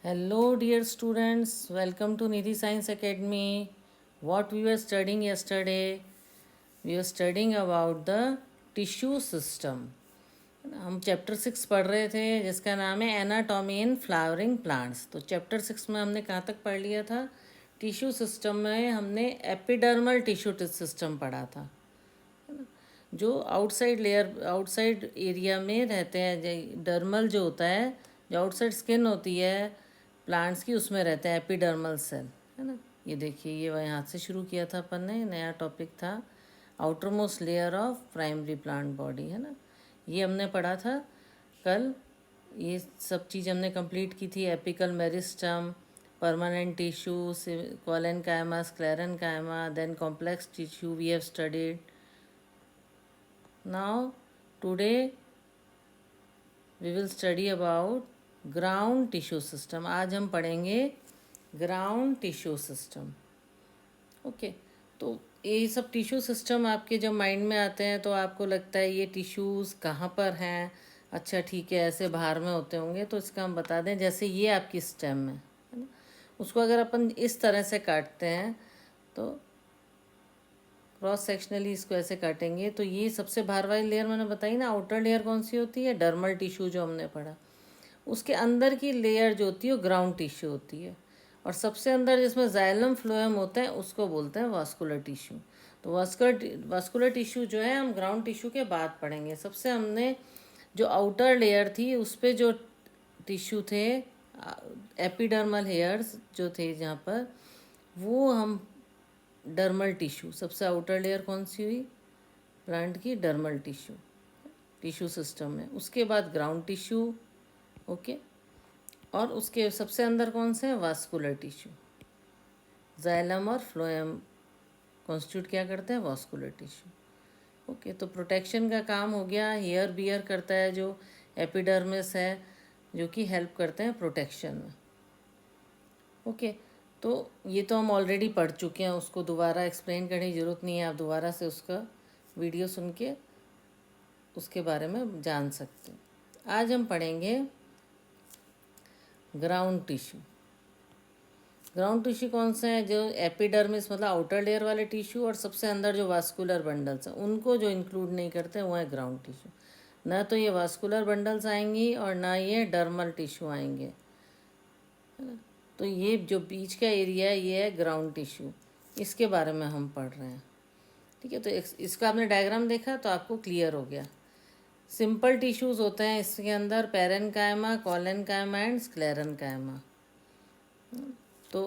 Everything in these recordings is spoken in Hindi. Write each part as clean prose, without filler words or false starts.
Hello, dear students. Welcome to Nidhi Science Academy. What we were studying yesterday, we were studying about the tissue system. हम चैप्टर 6 पढ़ रहे थे जिसका नाम है एनाटॉमी इन फ्लावरिंग प्लांट्स। तो चैप्टर 6 में हमने कहाँ तक पढ़ लिया था? टिश्यू सिस्टम में हमने एपिडर्मल टिश्यू सिस्टम पढ़ा था, जो आउटसाइड लेयर आउटसाइड एरिया में रहते हैं। डर्मल जो होता है, जो आउटसाइड स्किन होती है प्लांट्स की, उसमें रहते हैं एपिडर्मल सेल, है ना। ये देखिए, ये वह यहाँ से शुरू किया था अपन ने, नया टॉपिक था outer most layer of primary plant body, है ना। ये हमने पढ़ा था कल। ये सब चीज़ हमने कंप्लीट की थी। Apical meristem, permanent tissue, collenchyma, sclerenchyma, then complex tissue we have studied. Now, today we will study about ground tissue system. आज हम पढ़ेंगे ग्राउंड टिश्यू सिस्टम। ओके, तो ये सब टिश्यू सिस्टम आपके जब माइंड में आते हैं तो आपको लगता है ये टिश्यूज़ कहाँ पर हैं। अच्छा ठीक है, ऐसे बाहर में होते होंगे। तो इसका हम बता दें, जैसे ये आपकी स्टेम है ना, उसको अगर अपन इस तरह से काटते हैं तो क्रॉस सेक्शनली इसको ऐसे काटेंगे तो ये सबसे बाहर वाली लेयर मैंने बताई ना, आउटर लेयर कौन सी होती है? डर्मल टिश्यू, जो हमने पढ़ा। उसके अंदर की लेयर जो होती है वो ग्राउंड टिश्यू होती है, और सबसे अंदर जिसमें जाइलम फ्लोएम होता है उसको बोलते हैं वास्कुलर टिश्यू। तो वास्कुलर टिश्यू जो है हम ग्राउंड टिश्यू के बाद पढ़ेंगे। सबसे हमने जो आउटर लेयर थी उस पर जो टिश्यू थे, एपिडर्मल हेयर्स जो थे जहाँ पर, वो हम डर्मल टिश्यू, सबसे आउटर लेयर कौन सी हुई? प्लांट की डर्मल टिश्यू, टिश्यू सिस्टम में। उसके बाद ग्राउंड टिश्यू, ओके, और उसके सबसे अंदर कौन से हैं? Vascular tissue. जाइलम और फ्लोएम कॉन्स्टिट्यूट क्या करते हैं? Vascular tissue. ओके, तो प्रोटेक्शन का काम हो गया। हेयर बियर करता है जो एपिडर्मिस है, जो कि हेल्प करते हैं प्रोटेक्शन में। ओके, तो ये तो हम ऑलरेडी पढ़ चुके हैं, उसको दोबारा एक्सप्लेन करने की ज़रूरत नहीं है। आप दोबारा से उसका वीडियो सुन के उसके बारे में जान सकते हैं। आज हम पढ़ेंगे ग्राउंड टिश्यू। ग्राउंड टिश्यू कौन से हैं? जो एपिडर्मिस मतलब आउटर लेयर वाले टिश्यू, और सबसे अंदर जो वास्कुलर बंडल्स हैं उनको जो इंक्लूड नहीं करते वो है ग्राउंड टिश्यू। ना तो ये वास्कुलर बंडल्स आएंगी और ना ये डर्मल टिश्यू आएंगे, है ना। तो ये जो बीच का एरिया है ये है ग्राउंड टिश्यू, इसके बारे में हम पढ़ रहे हैं। ठीक है, तो इसका आपने डायग्राम देखा तो आपको क्लियर हो गया। सिंपल टिश्यूज़ होते हैं इसके अंदर, पेरेनकाइमा, कॉलेनकाइमा एंड स्क्लेरेनकाइमा। तो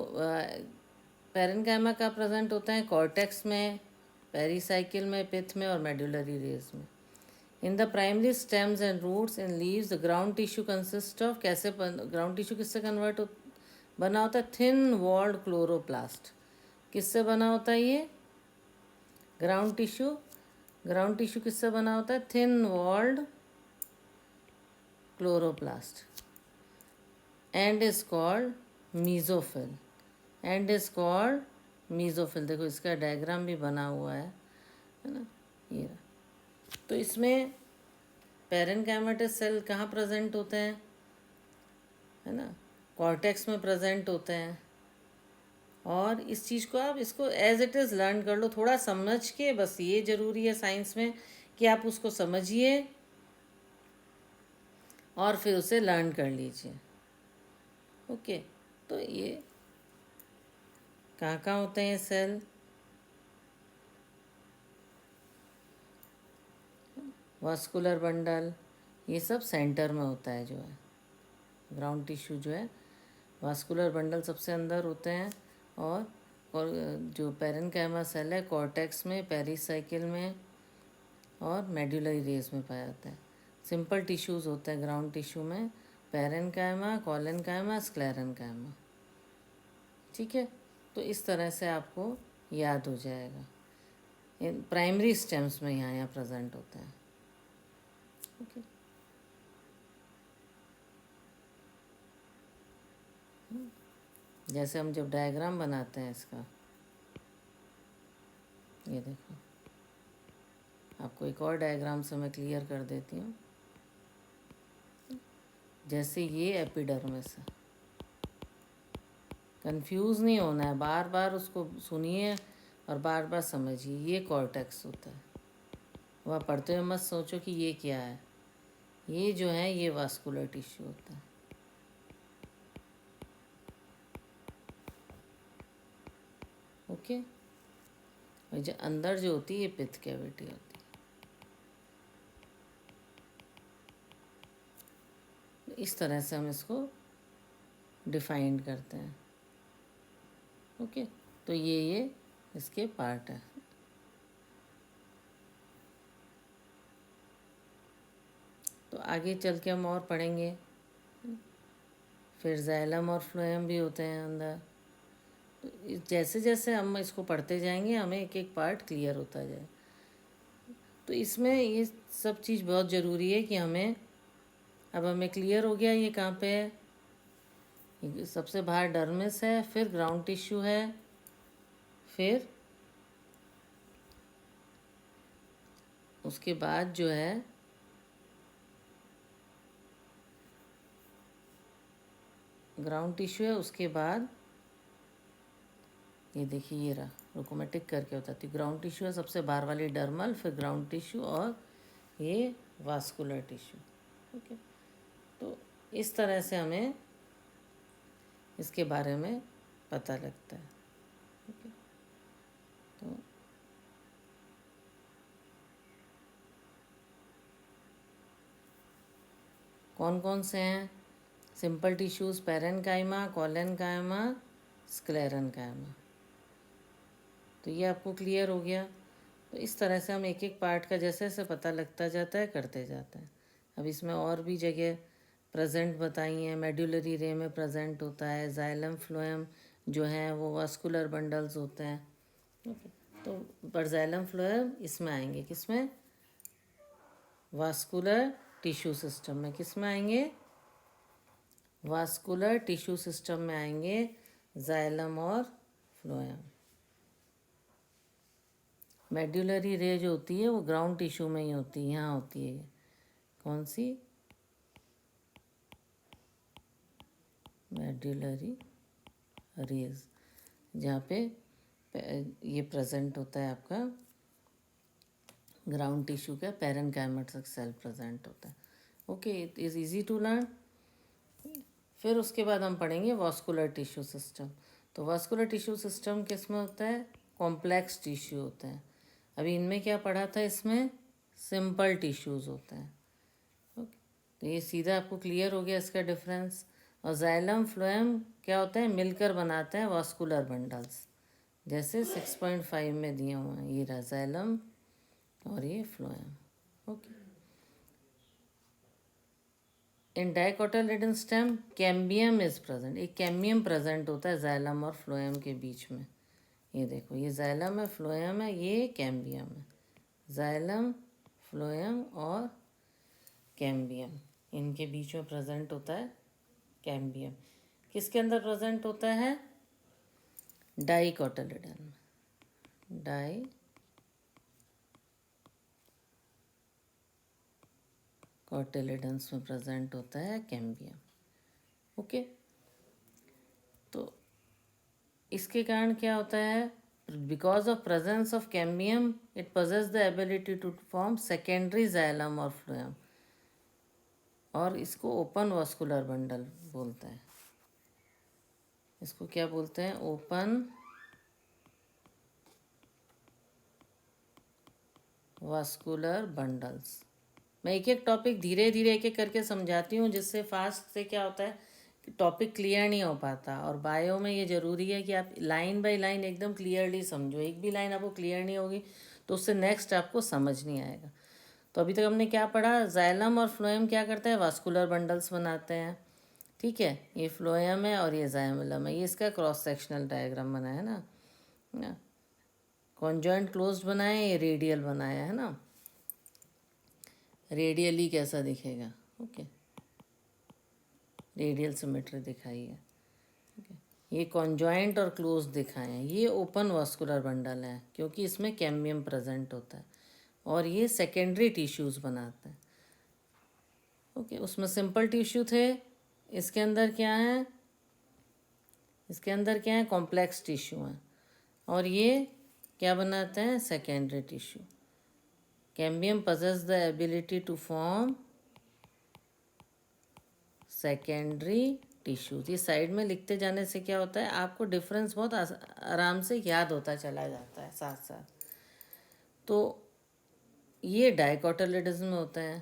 पेरेनकाइमा का प्रेजेंट होता है कॉर्टेक्स में, पेरीसाइकिल में, पिथ में और मेडुलरी रेज में। In the primary stems and roots and leaves the ground tissue consist of, कैसे ग्राउंड टिश्यू किससे बना होता है? Thin walled chloroplast. किससे बना होता है ये ग्राउंड टिश्यू? ग्राउंड टिश्यू किससे बना होता है? Thin walled chloroplast, and is called mesophyll. And is called mesophyll. देखो इसका डायग्राम भी बना हुआ है ना, ये रहा। तो इसमें पेरेनकाइमेटस सेल कहाँ प्रेजेंट होते हैं? है ना, कॉर्टेक्स में प्रेजेंट होते हैं। और इस चीज़ को आप इसको एज इट इज़ लर्न कर लो, थोड़ा समझ के। बस ये ज़रूरी है साइंस में कि आप उसको समझिए और फिर उसे लर्न कर लीजिए। ओके, तो ये कहाँ होते हैं सेल? वास्कुलर बंडल, ये सब सेंटर में होता है जो है ग्राउंड टिश्यू जो है। वास्कुलर बंडल सबसे अंदर होते हैं, और जो पेरेनकाइमा सेल है कॉर्टेक्स में, पेरीसाइकिल में और मेडुलरी रेज में पाया जाता है। सिंपल टिश्यूज़ होते हैं ग्राउंड टिश्यू में, पेरेनकाइमा, कॉलेनकाइमा, स्क्लेरेनकाइमा। ठीक है, तो इस तरह से आपको याद हो जाएगा। इन प्राइमरी स्टेम्स में यहाँ प्रेजेंट होते हैं। ओके, जैसे हम जब डायग्राम बनाते हैं इसका, ये देखो, आपको एक और डायग्राम से मैं क्लियर कर देती हूँ। जैसे ये एपिडर्मिस है, कंफ्यूज नहीं होना है, बार बार उसको सुनिए और बार बार समझिए। ये कॉर्टेक्स होता है, वह पढ़ते हुए मत सोचो कि ये क्या है। ये जो है ये वास्कुलर टिश्यू होता है। ओके, और जो अंदर जो होती है ये पित्त कैविटी होती है। इस तरह से हम इसको डिफाइन करते हैं। ओके, तो ये इसके पार्ट है। तो आगे चल के हम और पढ़ेंगे। फिर जाइलम और फ्लोएम भी होते हैं अंदर। तो जैसे जैसे हम इसको पढ़ते जाएंगे हमें एक एक पार्ट क्लियर होता जाए। तो इसमें ये सब चीज़ बहुत ज़रूरी है कि अब हमें क्लियर हो गया ये कहाँ पे है। सबसे बाहर डर्मिस है, फिर ग्राउंड टिश्यू है, फिर उसके बाद जो है ग्राउंड टिश्यू है, उसके बाद ये देखिए ये रहा, रुको मैं टिक करके बताती हूँ। ग्राउंड टिश्यू है सबसे बाहर वाली डर्मल, फिर ग्राउंड टिश्यू और ये वास्कुलर टिश्यू। ओके, तो इस तरह से हमें इसके बारे में पता लगता है। ओके, तो कौन कौन से हैं? Simple tissues parenchyma, collenchyma, sclerenchyma. तो ये आपको क्लियर हो गया। तो इस तरह से हम एक एक पार्ट का जैसे जैसे पता लगता जाता है करते जाते हैं। अब इसमें और भी जगह प्रेजेंट बताई हैं। मेडुलरी रे में प्रेजेंट होता है, जाइलम फ्लोएम जो है वो वास्कुलर बंडल्स होते हैं। ओके, तो पर जाइलम फ्लोएम इसमें आएंगे, किसमें? वास्कुलर टिश्यू सिस्टम में। किस में आएंगे? वास्कुलर टिश्यू सिस्टम में आएंगे जाइलम और फ्लोएम। मेडुलरी रे जो होती है वो ग्राउंड टिश्यू में ही होती है, यहाँ होती है। कौन सी? मेडुलरी रेज, जहाँ पे ये प्रेजेंट होता है आपका ग्राउंड टिश्यू का पैरेन्काइमेटिक सेल प्रेजेंट होता है। Okay, it is easy to learn. फिर उसके बाद हम पढ़ेंगे वास्कुलर टिश्यू सिस्टम। तो वास्कुलर टिश्यू सिस्टम किस में होता है? कॉम्प्लेक्स टिश्यू होते हैं। अभी इनमें क्या पढ़ा था? इसमें सिंपल टिश्यूज़ होते हैं। ओके, तो ये सीधा आपको क्लियर हो गया इसका डिफरेंस। और जाइलम फ्लोएम क्या होते हैं? मिलकर बनाते हैं वास्कुलर बंडल्स, जैसे 6.5 में दिए हुए हैं। ये रहा जाइलम और ये phloem. Okay, in dicotyledon stem cambium is present. एक कैम्बियम प्रेजेंट होता है जाइलम और फ्लोएम के बीच में। ये देखो, ये जाइलम है, फ्लोएम है, ये कैम्बियम है। जाइलम, फ्लोएम और कैम्बियम, इनके बीच में प्रेजेंट होता है कैम्बियम। किसके अंदर प्रेजेंट होता है? डाइकोटाइलिडन में। कोटिलिडन्स में प्रेजेंट होता है कैम्बियम। ओके, तो इसके कारण क्या होता है? Because of presence of cambium it possess the ability to form secondary xylem और फ्लोएम, और इसको ओपन वास्कुलर बंडल बोलते हैं। इसको क्या बोलते हैं? Open vascular bundles. मैं एक एक टॉपिक धीरे धीरे एक एक करके समझाती हूँ, जिससे फास्ट से क्या होता है कि टॉपिक क्लियर नहीं हो पाता। और बायो में ये ज़रूरी है कि आप लाइन बाय लाइन एकदम क्लियरली समझो। एक भी लाइन आपको क्लियर नहीं होगी तो उससे नेक्स्ट आपको समझ नहीं आएगा। तो अभी तक हमने क्या पढ़ा? जाइलम और फ्लोएम क्या करते हैं? वास्कुलर बंडल्स बनाते हैं। ठीक है, ये फ्लोएम है और ये जाइलम है। ये इसका क्रॉस सेक्शनल डायग्राम बनाया है ना। कॉन्जॉइंट क्लोज्ड बनाए, ये रेडियल बनाया है ना। रेडियली कैसा दिखेगा? ओके, रेडियल सिमेट्री दिखाई है। ओके, ये कॉन्जॉइंट और क्लोज दिखाए हैं। ये ओपन वास्कुलर बंडल है क्योंकि इसमें कैम्बियम प्रेजेंट होता है, और ये सेकेंडरी टिश्यूज़ बनाते हैं। ओके, उसमें सिंपल टिश्यू थे, इसके अंदर क्या है? इसके अंदर क्या है, कॉम्प्लेक्स टिश्यू है, और ये क्या बनाते हैं, secondary tissue. Cambium possess the ability to form secondary tissues. ये साइड में लिखते जाने से क्या होता है, आपको डिफरेंस बहुत आराम से याद होता चला जाता है साथ साथ। तो ये डाइकोटिलेडन्स में होता है,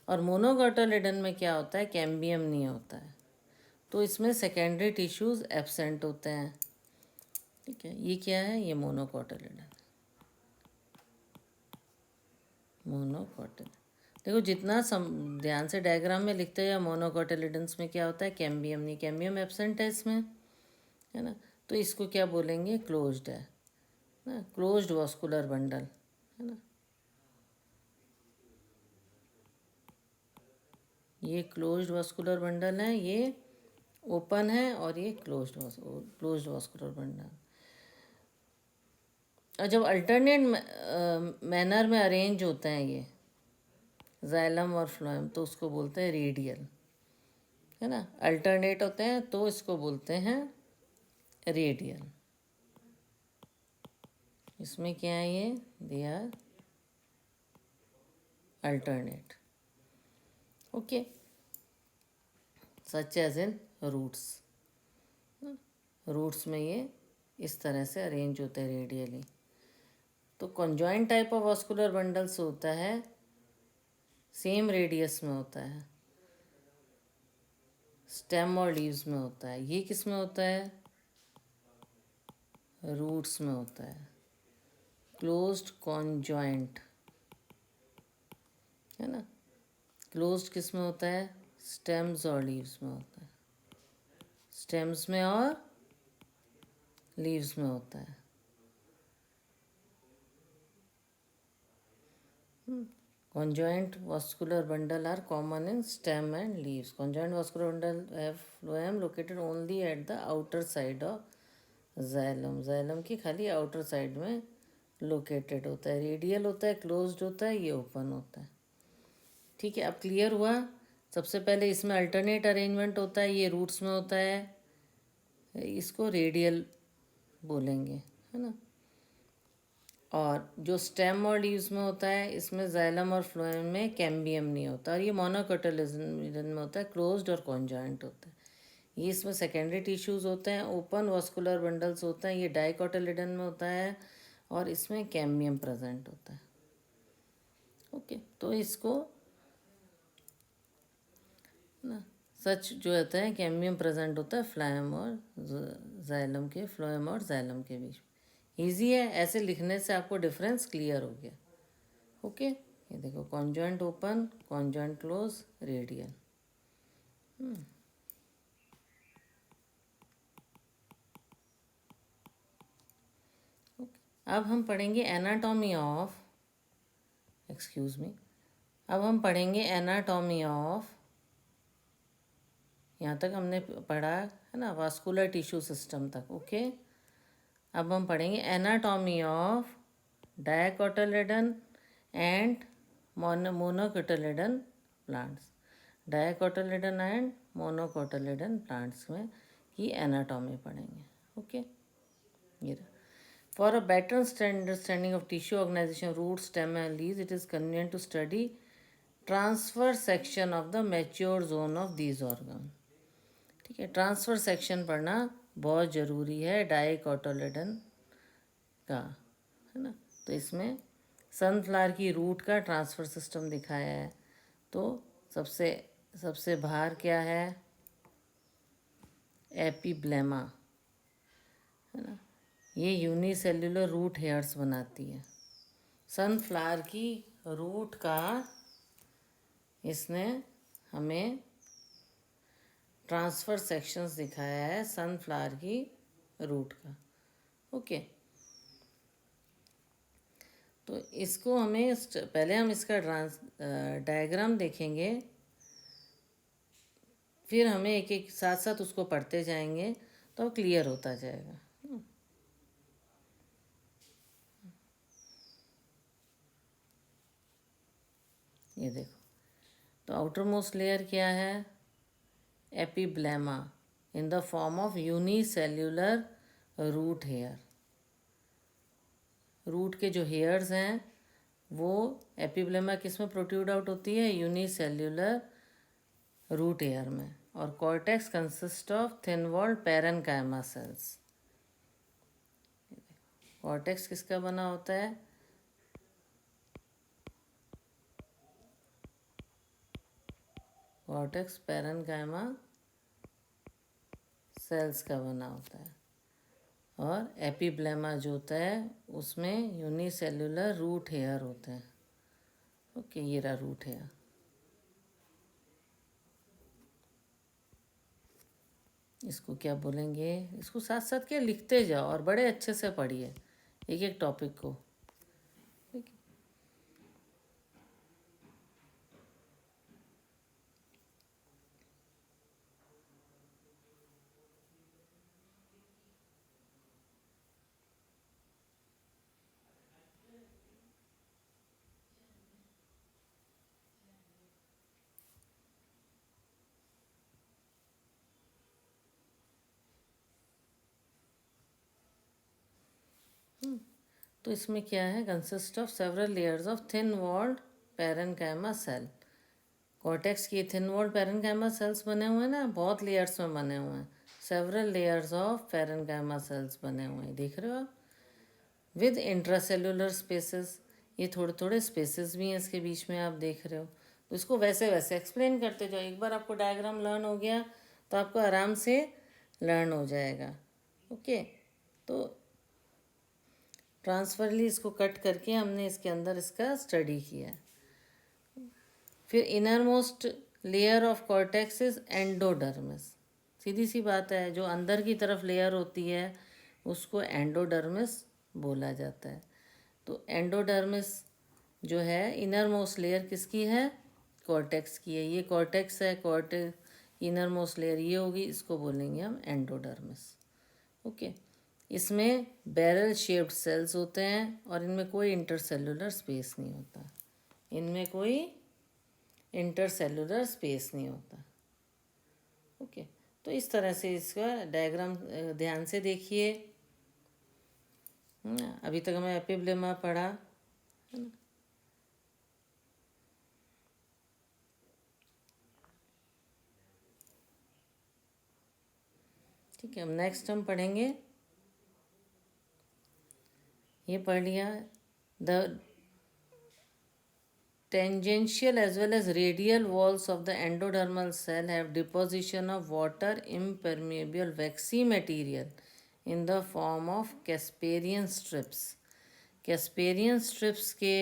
और मोनोकोटिलेडन में क्या होता है, कैम्बियम नहीं होता है, तो इसमें सेकेंडरी टिश्यूज एब्सेंट होते हैं। ठीक है, ये क्या है, ये मोनोकोटिलेडन। मोनोकोटिलेडन देखो, जितना ध्यान से डायग्राम में लिखते हैं, मोनोकोटिलेडन्स में क्या होता है, कैम्बियम नहीं, कैम्बियम एब्सेंट है इसमें, है ना। तो इसको क्या बोलेंगे, क्लोज्ड है ना, क्लोज्ड वास्कुलर बंडल, है ना। ये क्लोज्ड वास्कुलर बंडल है, ये ओपन है, और ये क्लोज्ड वास्कुलर बंडल। और जब अल्टरनेट मैनर में अरेंज होते हैं ये जाइलम और फ्लोएम, तो उसको बोलते हैं रेडियल, है ना। अल्टरनेट होते हैं तो इसको बोलते हैं रेडियल। इसमें क्या है, ये they are alternate, okay, such as in roots. Roots में ये इस तरह से अरेंज होते हैं रेडियली। तो conjoint type of vascular bundles होता है, सेम रेडियस में होता है, स्टेम और लीव्स में होता है। ये किस में होता है, रूट्स में होता है, क्लोज्ड कॉन्जॉइंट, है ना। क्लोज्ड किस में होता है, स्टेम्स और लीव्स में होता है, स्टेम्स में और लीव्स में होता है। Conjoint vascular bundle are common in stem and leaves. Conjoint vascular bundle have phloem located only at the outer side of xylem. xylem की खाली outer side में located होता है, रेडियल होता है, क्लोज्ड होता है, ये ओपन होता है। ठीक है, अब क्लियर हुआ। सबसे पहले इसमें अल्टरनेट अरेंजमेंट होता है, ये रूट्स में होता है, इसको रेडियल बोलेंगे, है ना। और जो स्टेम और लीव्स में होता है, इसमें जाइलम और फ्लोएम में कैम्बियम नहीं होता, और ये मोनोकोटिलेडन में होता है, क्लोज्ड और कॉन्जॉइंट होता है। ये इसमें सेकेंडरी टिश्यूज होते हैं, ओपन वास्कुलर बंडल्स होते हैं, ये डाइकोटिलेडन में होता है, और इसमें कैम्बियम प्रेजेंट होता है। ओके, तो इसको ना सच जो होता है, कैम्बियम प्रेजेंट होता है फ्लोएम और जाइलम के, फ्लोएम और जाइलम के बीच। ईजी है, ऐसे लिखने से आपको डिफरेंस क्लियर हो गया। ओके, ये देखो, conjoint open, conjoint close, radial. अब हम पढ़ेंगे एनाटॉमी ऑफ, एक्सक्यूज मी, अब हम पढ़ेंगे एनाटॉमी ऑफ, यहाँ तक हमने पढ़ा है ना, वास्कुलर टिश्यू सिस्टम तक। ओके, अब हम पढ़ेंगे anatomy of dicotyledon and monocotyledon plants. Dicotyledon and monocotyledon plants में की एनाटॉमी पढ़ेंगे। ओके, ये for a better understanding of tissue organisation, root, stem and leaves, it is convenient to study transfer section of the mature zone of these organ. ठीक है, ट्रांसफर सेक्शन पढ़ना बहुत ज़रूरी है डाइकोटिलेडन का, है ना। तो इसमें सनफ्लावर की रूट का ट्रांसफ़र सिस्टम दिखाया है। तो सबसे सबसे बाहर क्या है, एपिब्लेमा, है ना, ये यूनिसेल्युलर रूट हेयर्स बनाती है। सनफ्लावर की रूट का इसने हमें ट्रांसफ़र सेक्शंस दिखाया है सनफ्लावर की रूट का। ओके, तो इसको हमें पहले हम इसका डायग्राम देखेंगे, फिर हमें एक एक साथ साथ उसको पढ़ते जाएंगे तो क्लियर होता जाएगा। ये देखो, तो आउटर मोस्ट लेयर क्या है, epiblema, in the form of unicellular root hair. Root के जो हेयर्स हैं वो एपिब्लेमा किस में प्रोट्रूड आउट होती है? यूनिसेल्यूलर रूट हेयर में. और cortex consist of thin walled parenchyma cells. Cortex किसका बना होता है? कॉर्टेक्स पैरेन्काइमा सेल्स का बना होता है. और एपिब्लेमा जो होता है उसमें यूनिसेल्यूलर रूट हेयर होते हैं. ओके, ये रहा रूट हेयर. इसको क्या बोलेंगे? इसको साथ साथ क्या लिखते जाओ और बड़े अच्छे से पढ़िए एक एक टॉपिक को. ठीक है. तो इसमें क्या है? Consist of several layers of thin walled parenchyma cell. Cortex की थिन वॉल्ड पैरेन्काइमा सेल्स बने हुए हैं ना, बहुत लेयर्स में बने हुए हैं. Several layers of parenchyma cells बने हुए हैं, देख रहे हो आप? With intracellular spaces. ये थोड़े थोड़े स्पेसेस भी हैं इसके बीच में, आप देख रहे हो. तो इसको वैसे वैसे एक्सप्लेन करते जाओ. एक बार आपको डायग्राम लर्न हो गया तो आपको आराम से लर्न हो जाएगा. ओके. तो ट्रांसफरली इसको कट करके हमने इसके अंदर इसका स्टडी किया. फिर inner most layer of cortex is endodermis. सीधी सी बात है, जो अंदर की तरफ लेयर होती है उसको एंडोडर्मिस बोला जाता है. तो एंडोडर्मिस जो है इनर मोस्ट लेयर किसकी है? कॉर्टेक्स की है. ये कॉर्टेक्स है, कॉर्टेक्स इनर मोस्ट लेयर ये होगी, इसको बोलेंगे हम एंडोडर्मिस. ओके. इसमें बैरल शेप्ड सेल्स होते हैं और इनमें कोई इंटरसेलुलर स्पेस नहीं होता. इनमें कोई इंटरसेलुलर स्पेस नहीं होता. ओके. तो इस तरह से इसका डायग्राम ध्यान से देखिए. अभी तक हमें एपिब्लेमा पढ़ा है ना. ठीक है. अब नेक्स्ट हम पढ़ेंगे, ये पढ़ लिया, the tangential as well as radial walls of the endodermal cell have deposition of water impermeable waxy material in the form of Casparian strips. Casparian strips के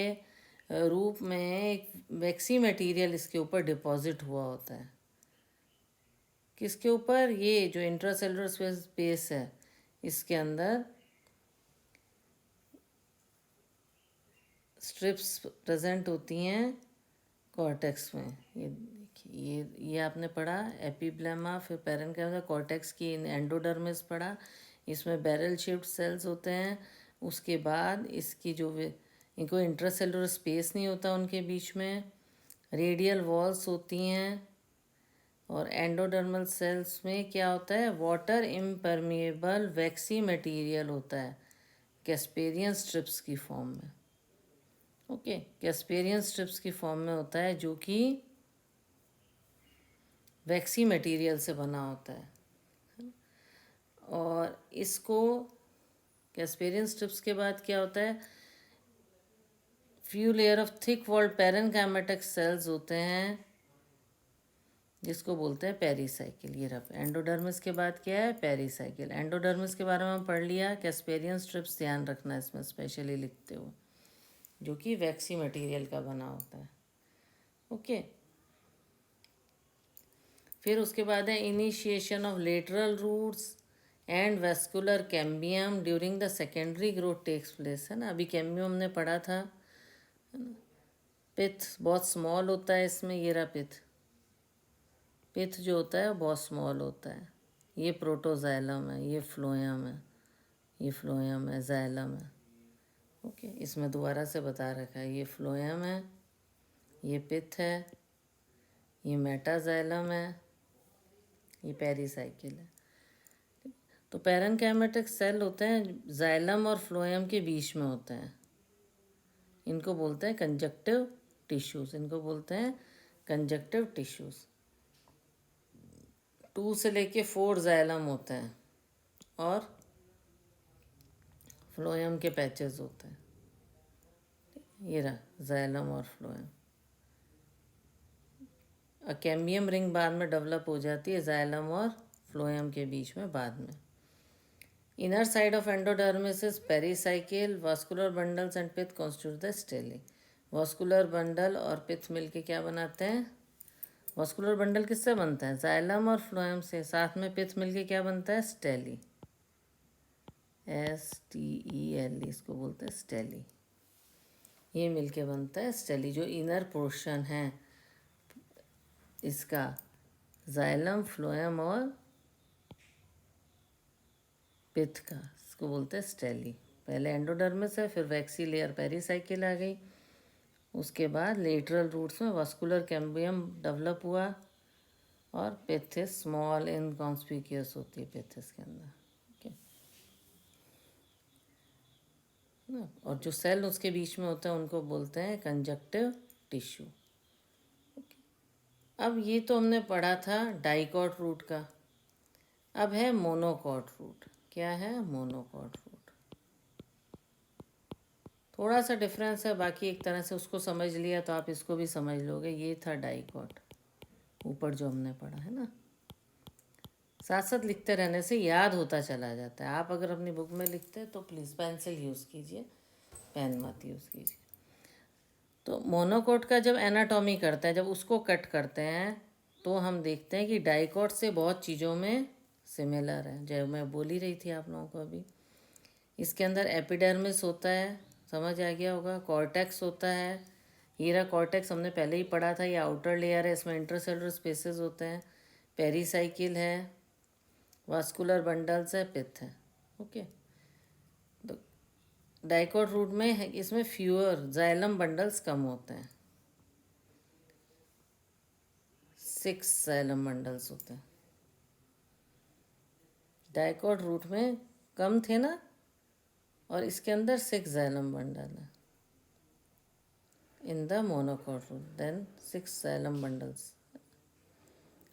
रूप में एक वैक्सी मटेरियल इसके ऊपर डिपॉजिट हुआ होता है. किसके ऊपर? ये जो इंट्रासेलुलर स्पेस है इसके अंदर स्ट्रिप्स प्रेजेंट होती हैं कॉर्टेक्स में. ये देखिए, ये आपने पढ़ा एपिब्लेमा, फिर पैरेन्काइमा, कॉर्टेक्स की एंडोडर्मिस पढ़ा. इसमें बैरल शेप्ड सेल्स होते हैं. उसके बाद इसकी जो इनको इंट्रासेलुलर स्पेस नहीं होता उनके बीच में. रेडियल वॉल्स होती हैं. और एंडोडर्मल सेल्स में क्या होता है? वाटर इम्परमिएबल वैक्सी मटेरियल होता है कैस्पेरियन स्ट्रिप्स की फॉर्म में. ओके. कैस्पेरियन स्ट्रिप्स की फॉर्म में होता है जो कि वैक्सी मटेरियल से बना होता है. और इसको कैस्पेरियन स्ट्रिप्स के बाद क्या होता है? Few layer of thick walled parenchymatic cells होते हैं जिसको बोलते हैं पेरीसाइकिल. ये रहा एंडोडर्मिस के बाद क्या है? पेरीसाइकिल. एंडोडर्मिस के बारे में हम पढ़ लिया. कैस्पेरियन स्ट्रिप्स ध्यान रखना इसमें स्पेशली लिखते हो, जो कि वैक्सी मटेरियल का बना होता है. ओके. फिर उसके बाद है initiation of lateral roots and vascular cambium during the secondary growth takes place. है ना, अभी कैम्बियम हमने पढ़ा था. पिथ बहुत स्मॉल होता है इसमें. ये रहा पिथ. पिथ जो होता है वो बहुत स्मॉल होता है. ये प्रोटोजाइलम है, ये फ्लोएम है, ये फ्लोएम है, जाइलम है. ओके. इसमें दोबारा से बता रखा है, ये फ्लोएम है, ये पिथ है, ये मेटाजाइलम है, ये पेरीसाइकिल है. तो पैरेन्काइमेटिक सेल होते हैं जाइलम और फ्लोएम के बीच में होते हैं, इनको बोलते हैं कंजक्टिव टिश्यूज़, इनको बोलते हैं कंजक्टिव टिश्यूज़। 2 से लेके 4 जाइलम होते हैं और फ्लोएम के पैचेस होते हैं। ये रहा जाइलम और फ्लोएम। कैम्बियम रिंग बाद में डेवलप हो जाती है जाइलम और फ्लोएम के बीच में बाद में। Inner side of endodermis is pericycle, vascular bundles and pith constitute the stele. Vascular bundle और पिथ मिलके क्या बनाते हैं? वास्कुलर बंडल किससे बनता है? जाइलम और फ्लोएम से। साथ में पिथ मिलके क्या बनता है? स्टेली, STELE, इसको बोलते हैं स्टेली। ये मिलके बनता है स्टेली, जो इनर पोर्शन है इसका, जाइलम, फ्लोएम और पिथ का, इसको बोलते हैं स्टेली। पहले एंडोडर्मिस है, फिर वैक्सी लेयर पेरिसाइकिल आ गई, उसके बाद लेटरल रूट्स में वास्कुलर कैम्बियम डेवलप हुआ और पिथिस स्मॉल इनकॉन्स्पिक्यूअस होती है पिथिस के अंदर। ओके ना, और जो सेल उसके बीच में होता है उनको बोलते हैं कंजक्टिव टिश्यू। अब ये तो हमने पढ़ा था डाइकॉट रूट का, अब है मोनोकॉट रूट। क्या है? Monocot root. थोड़ा सा डिफरेंस है, बाकी एक तरह से उसको समझ लिया तो आप इसको भी समझ लोगे। ये था डाइकॉट, ऊपर जो हमने पढ़ा है ना, साथ साथ लिखते रहने से याद होता चला जाता है। आप अगर अपनी बुक में लिखते हैं तो प्लीज़ पेंसिल यूज़ कीजिए, पेन मत यूज़ कीजिए। तो मोनोकोट का जब एनाटॉमी करते हैं, जब उसको कट करते हैं, तो हम देखते हैं कि डाइकॉट से बहुत चीज़ों में सिमिलर है, जो मैं बोल ही रही थी आप लोगों को अभी। इसके अंदर एपिडर्मिस होता है, समझ आ गया होगा। कॉर्टेक्स होता है, हीरा कॉर्टेक्स हमने पहले ही पढ़ा था, ये आउटर लेयर है, इसमें इंटरसेलुलर स्पेसेस होते हैं। पेरीसाइकिल है, वास्कुलर बंडल्स है, पिथ है। ओके, तो डाइकॉट रूट में है, इसमें फ्यूअर जाइलम बंडल्स कम होते हैं, 6 जाइलम बंडल्स होते हैं। डाइकॉट रूट में कम थे ना, और इसके अंदर 6 जाइलम बंडल है in the monocot root, then 6 xylem bundles.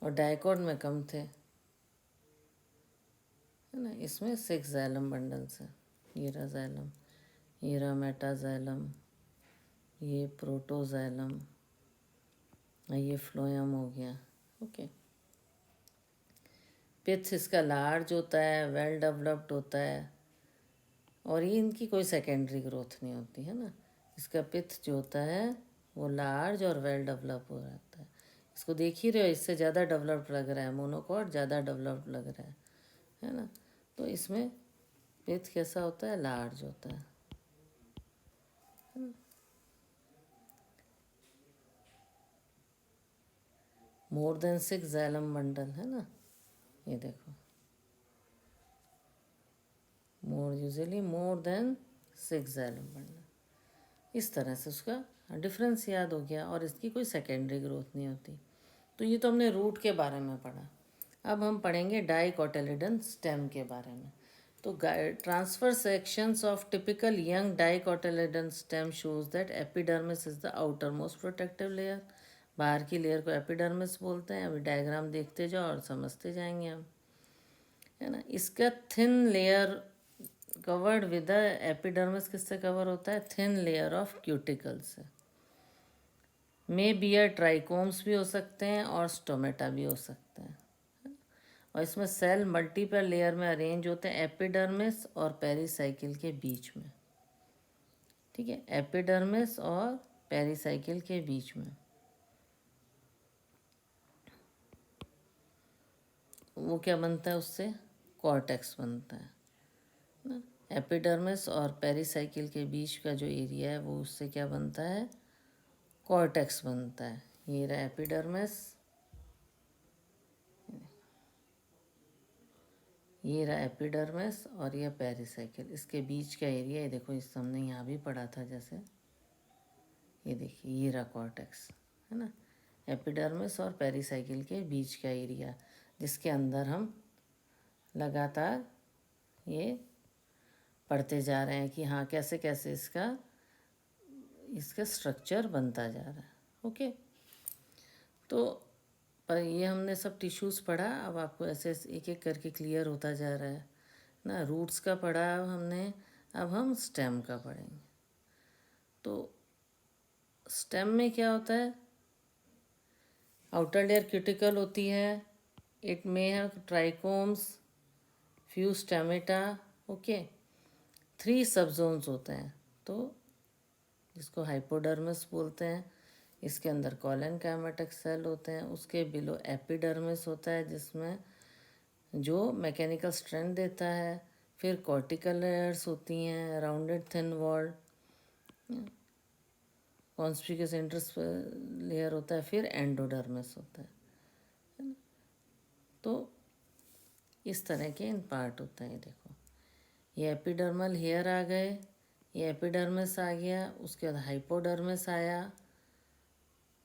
और डाइकॉट में कम थे, है ना, इसमें 6 जाइलम बंडल्स है। ये रहा जाइलम, ये रहा मेटाजाइलम, ये प्रोटोजाइलम, ये फ्लोएम हो गया। ओके, पिथ इसका लार्ज होता है, वेल डेवलप्ड होता है, और ये इनकी कोई सेकेंडरी ग्रोथ नहीं होती है ना। इसका पिथ जो होता है वो लार्ज और वेल डेवलप हो रहता है। इसको देख ही रहे हो, इससे ज़्यादा डेवलप्ड लग रहा है, मोनोकॉट ज़्यादा डेवलप्ड लग रहा है ना। तो इसमें पिथ कैसा होता है? लार्ज होता है। मोर देन 6 जाइलम बंडल है ना, ये देखो, usually more than 6 xylem bundle. इस तरह से उसका डिफरेंस याद हो गया, और इसकी कोई सेकेंडरी ग्रोथ नहीं होती। तो ये तो हमने रूट के बारे में पढ़ा। अब हम पढ़ेंगे डाइकोटिलेडन स्टेम के बारे में। तो transfer sections of typical young dicotyledon stem shows that epidermis is the outer most protective layer. बाहर की लेयर को एपिडर्मिस बोलते हैं। अभी डायग्राम देखते जाओ और समझते जाएंगे हम, है ना। इसका thin layer covered with the epidermis किससे कवर होता है? थिन लेयर ऑफ क्यूटिकल से। मे बियर ट्राइकोम्स भी हो सकते हैं और स्टोमेटा भी हो सकते हैं, और इसमें सेल मल्टीपल लेयर में अरेंज होते हैं एपिडर्मिस और पेरिसाइकिल के बीच में। ठीक है, एपिडर्मिस और पेरिसाइकिल के बीच में वो क्या बनता है? उससे कॉर्टेक्स बनता है ना। एपिडर्मिस और पेरिसाइकिल के बीच का जो एरिया है वो उससे क्या बनता है? कॉर्टेक्स बनता है। ये रहा एपिडर्मिस, ये रहा एपिडर्मिस, और ये पेरिसाइकिल। इसके बीच का एरिया ये देखो, इस हमने यहाँ भी पढ़ा था जैसे, ये देखिए, ये रहा कॉर्टेक्स, है ना। एपिडर्मिस और पेरिसाइकिल के बीच का एरिया, जिसके अंदर हम लगातार ये पढ़ते जा रहे हैं कि हाँ कैसे कैसे इसका स्ट्रक्चर बनता जा रहा है। ओके, तो पर ये हमने सब टिश्यूज़ पढ़ा, अब आपको ऐसे एक एक करके क्लियर होता जा रहा है ना। रूट्स का पढ़ा अब हमने, अब हम स्टेम का पढ़ेंगे। तो स्टेम में क्या होता है, आउटर लेयर क्यूटिकल होती है, इट में है ट्राइकोम्स, फ्यू स्टेमेटा, ओके। 3 सब जोन्स होते हैं, तो जिसको हाइपोडर्मिस बोलते हैं, इसके अंदर कॉलन कैमेटिक सेल होते हैं, उसके बिलो एपिडर्मिस होता है जिसमें जो मैकेनिकल स्ट्रेंथ देता है, फिर कॉर्टिकल लेयर्स होती हैं, rounded thin walled, conspicuous inters layer होता है, फिर एंडोडर्मिस होता है। तो इस तरह के इन पार्ट होते हैं। देखो ये एपिडर्मल हेयर आ गए, ये एपिडर्मिस आ गया, उसके बाद हाइपोडर्मिस आया,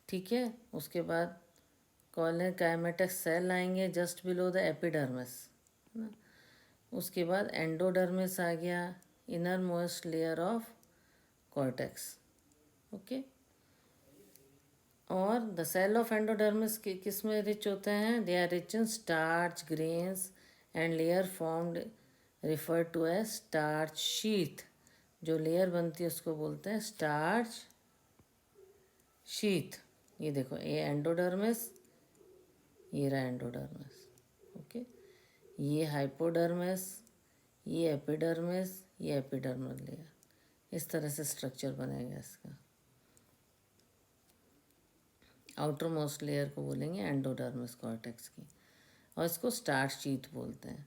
ठीक है। उसके बाद कॉलन काइमेटिक सेल आएंगे जस्ट बिलो द एपिडर्मिस, है ना। उसके बाद एंडोडर्मिस आ गया, inner most layer of cortex, okay. और द सेल ऑफ एंडोडर्मिस किस में रिच होते हैं, they are rich in starch grains and layer formed refer to as starch sheath. जो लेयर बनती है उसको बोलते हैं स्टार्च शीथ। ये देखो ये एंडोडर्मिस, ये रहा एंडोडर्मिस, ओके। ये हाइपोडर्मिस, ये एपिडर्मिस, ये एपिडर्मल लेयर, इस तरह से स्ट्रक्चर बनेगा इसका। आउटर मोस्ट लेयर को बोलेंगे एंडोडर्मिस कॉर्टेक्स की, और इसको स्टार्च शीथ बोलते हैं।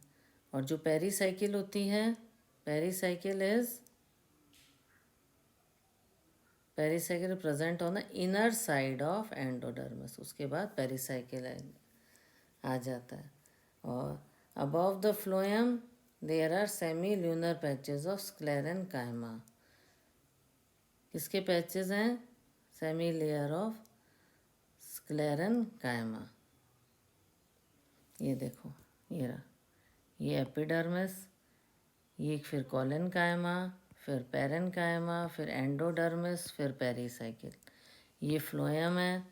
और जो पेरीसाइकिल होती है, pericycle present on the inner side of endodermis, उसके बाद पेरीसाइकिल आ जाता है। और above the phloem there are semi lunar patches of sclerenchyma. किसके पैचेस हैं, सेमी लेयर ऑफ स्क्लेरन कायमा। ये देखो ये रहा, ये एपिडर्मिस, ये फिर कॉलन कायमा, फिर पेरन कायमा, फिर एंडोडर्मिस, फिर पेरीसाइकिल। ये फ्लोएम है,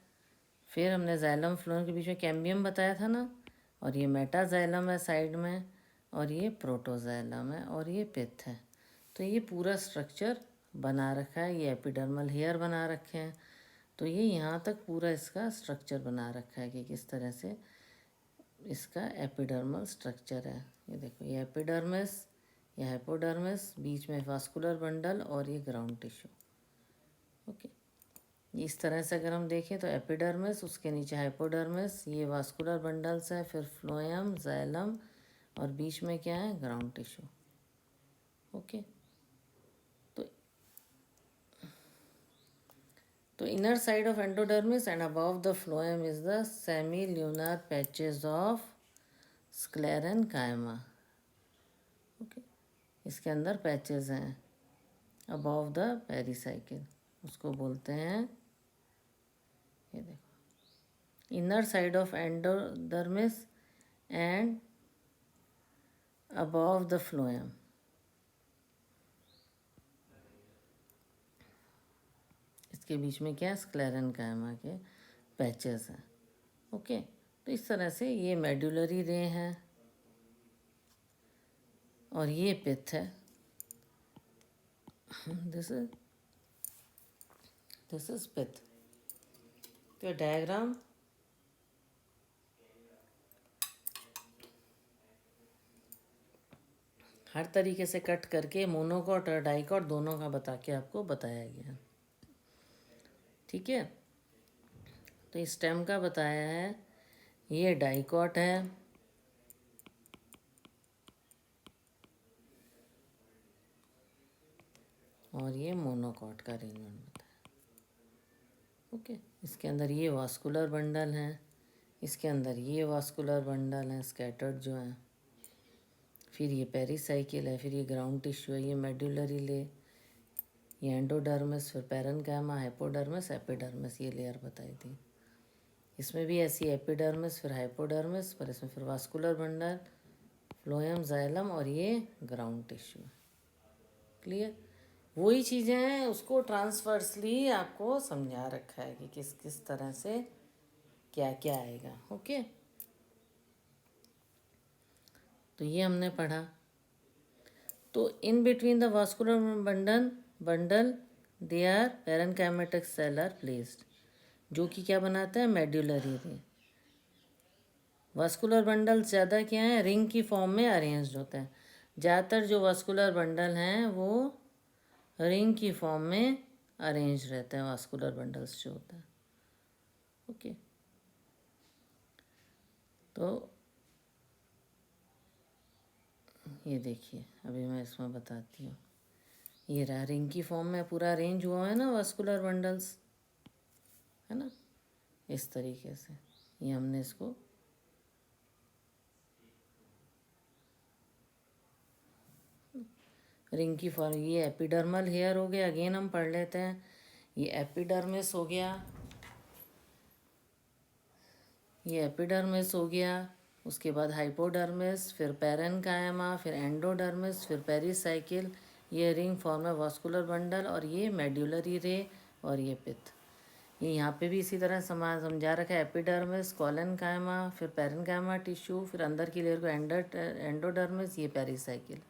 फिर हमने जाइलम फ्लोएम के बीच में कैम्बियम बताया था ना, और ये मेटाजाइलम है साइड में, और ये प्रोटोजाइलम है, और ये पिथ है। तो ये पूरा स्ट्रक्चर बना रखा है, ये एपिडर्मल हेयर बना रखे हैं। तो ये यहाँ तक पूरा इसका स्ट्रक्चर बना रखा है कि किस तरह से इसका एपिडर्मल स्ट्रक्चर है। ये देखो ये एपिडर्मिस, ये हाइपोडर्मिस, बीच में वास्कुलर बंडल, और ये ग्राउंड टिश्यू, ओके। इस तरह से अगर हम देखें तो एपिडर्मिस, उसके नीचे हाइपोडर्मिस, ये वास्कुलर बंडल्स है, फिर फ्लोएम, जाइलम, और बीच में क्या है, ग्राउंड टिश्यू, ओके। तो inner side of endodermis and above the phloem is the semi lunar patches of sclerenchyma, okay. इसके अंदर पैचेस हैं अबव द पेरीसाइकिल, उसको बोलते हैं, ये देखो inner side of endodermis and above the phloem. इसके बीच में क्या है, स्क्लेरन कायमा के पैचेस हैं, ओके। तो इस तरह से ये मेडुलरी रे हैं, और ये पिथ है, दिस इज पिथ। तो डायग्राम हर तरीके से कट करके मोनोकॉट और डाइकॉट दोनों का बता के आपको बताया गया, ठीक है। तो इस स्टेम का बताया है, ये डाइकॉट है, और ये मोनोकॉट का अरेंजमेंट बताया, ओके। इसके अंदर ये वास्कुलर बंडल हैं, इसके अंदर ये वास्कुलर बंडल हैं स्कैटर्ड जो हैं, फिर ये पेरीसाइकिल है, फिर ये ग्राउंड टिश्यू है, ये मेडुलरी ले, ये एंडोडर्मिस, फिर पेरेन्काइमा, हाइपोडर्मिस, एपिडर्मिस, ये लेयर बताई थी। इसमें भी ऐसी एपिडर्मिस, फिर हाइपोडर्मिस, पर इसमें फिर वास्कुलर बंडल, फ्लोएम जाइलम और ये ग्राउंड टिश्यू। क्लियर? वही चीज़ें हैं, उसको ट्रांसवर्सली आपको समझा रखा है कि किस किस तरह से क्या क्या आएगा। ओके, तो ये हमने पढ़ा। तो in between the vascular bundle they are parenchymatic cell are placed, जो कि क्या बनाते हैं, मेड्यूलरी रे। वास्कुलर बंडल ज़्यादा क्या है, रिंग की फॉर्म में अरेंज्ड होते हैं। ज़्यादातर जो वास्कुलर बंडल हैं वो रिंग की फॉर्म में अरेंज रहते हैं, वास्कुलर बंडल्स जो होते हैं। ओके, तो ये देखिए, अभी मैं इसमें बताती हूँ। ये रहा, रिंग की फॉर्म में पूरा अरेंज हुआ है ना वास्कुलर बंडल्स, है ना, इस तरीके से। ये हमने इसको रिंग की फॉर्म, ये एपिडर्मल हेयर हो गया, अगेन हम पढ़ लेते हैं। ये एपिडर्मिस हो गया, ये एपिडर्मिस हो गया, उसके बाद हाइपोडर्मिस, फिर पैरेनकाइमा, फिर एंडोडर्मिस, फिर पेरिसाइकिल। ये रिंग फॉर्म है वास्कुलर बंडल, और ये मेड्यूलरी रे, और ये पिथ। ये यहाँ पे भी इसी तरह समझा रखा है, एपिडर्मिस, कॉलेनकाइमा, फिर पैरेनकाइमा टिश्यू, फिर अंदर की लेयर को एंडोडर्मिस, ये पेरिसाइकिल,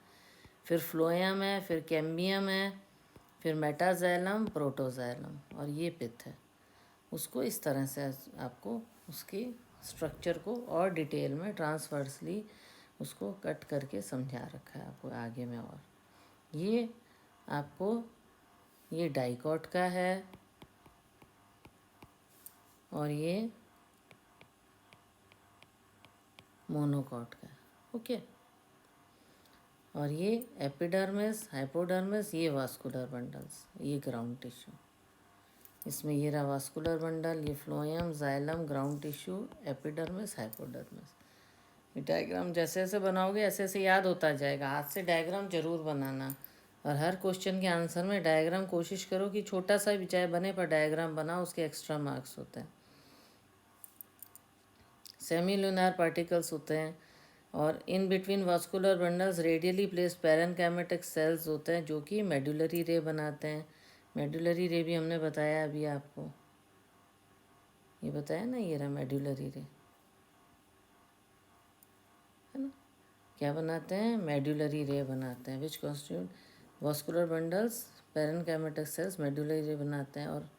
फिर फ्लोएम है, फिर कैम्बियम है, फिर मेटाजाइलम, प्रोटोजाइलम, और ये पिथ है। उसको इस तरह से आपको उसके स्ट्रक्चर को और डिटेल में ट्रांसवर्सली उसको कट करके समझा रखा है आपको आगे में। और ये आपको, ये डाइकॉट का है, और ये मोनोकॉट का है। ओके, और ये एपिडर्मिस, हाइपोडर्मिस, ये वास्कुलर बंडल्स, ये ग्राउंड टिश्यू। इसमें ये रहा वास्कुलर बंडल, ये phloem, xylem, ground tissue, epidermis, hypodermis. ये डायग्राम जैसे जैसे बनाओगे ऐसे ऐसे याद होता जाएगा। हाथ से डायग्राम जरूर बनाना, और हर क्वेश्चन के आंसर में डायग्राम कोशिश करो कि छोटा सा भी चाहे बने, पर डायग्राम बनाओ, उसके एक्स्ट्रा मार्क्स होते हैं। सेमी लूनार पार्टिकल्स होते हैं, और in between vascular bundles radially placed parenchymatic cells होते हैं, जो कि मेडुलरी रे बनाते हैं। मेडुलरी रे भी हमने बताया अभी आपको, ये बताया ना, ये रहा मेडुलरी रे, है ना। क्या बनाते हैं, मेडुलरी रे बनाते हैं, which constitute vascular bundles parenchymatic cells medullary ray बनाते हैं। और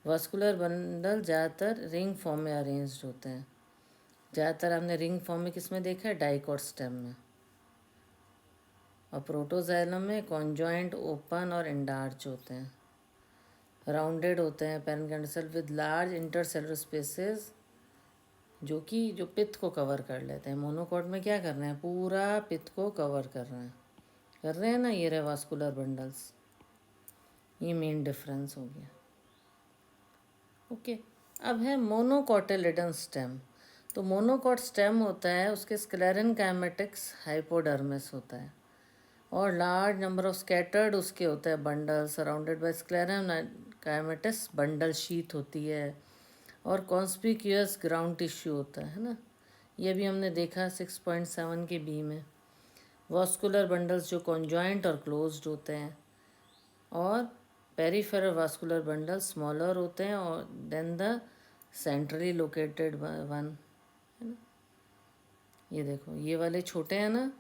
वास्कुलर बंडल ज़्यादातर रिंग फॉर्म में अरेंज्ड होते हैं। ज़्यादातर हमने रिंग फॉर्म में किस में देखा है, डाइकॉट स्टेम में। और प्रोटोजाइलम में कॉन्जॉइंट, ओपन और एंडार्च होते हैं, राउंडेड होते हैं parenchymatic cell with large intercellular spaces, जो पित्त को कवर कर लेते हैं। मोनोकॉट में क्या कर रहे हैं, पूरा पित्त को कवर कर रहे हैं ना, ये रहे वास्कुलर बंडल्स। ये मेन डिफरेंस हो गया। ओके, अब है मोनोकॉटिलिडन स्टेम। तो मोनोकॉट स्टेम होता है, उसके स्क्लेरन काइमेटिक्स हाइपोडर्मिस होता है, और लार्ज नंबर ऑफ स्कैटर्ड उसके होते हैं bundle surrounded by sclerenchymatous, bundle sheath होती है, और कॉन्स्पिक्यूअस ग्राउंड टिश्यू होता है ना। ये भी हमने देखा 6.7 के बी में। वास्कुलर बंडल्स जो कॉन्जॉइंट और क्लोज्ड होते हैं, और पेरिफेरल वास्कुलर बंडल स्मॉलर होते हैं, और then the centrally located one, है ना। ये देखो, ये वाले छोटे हैं ना,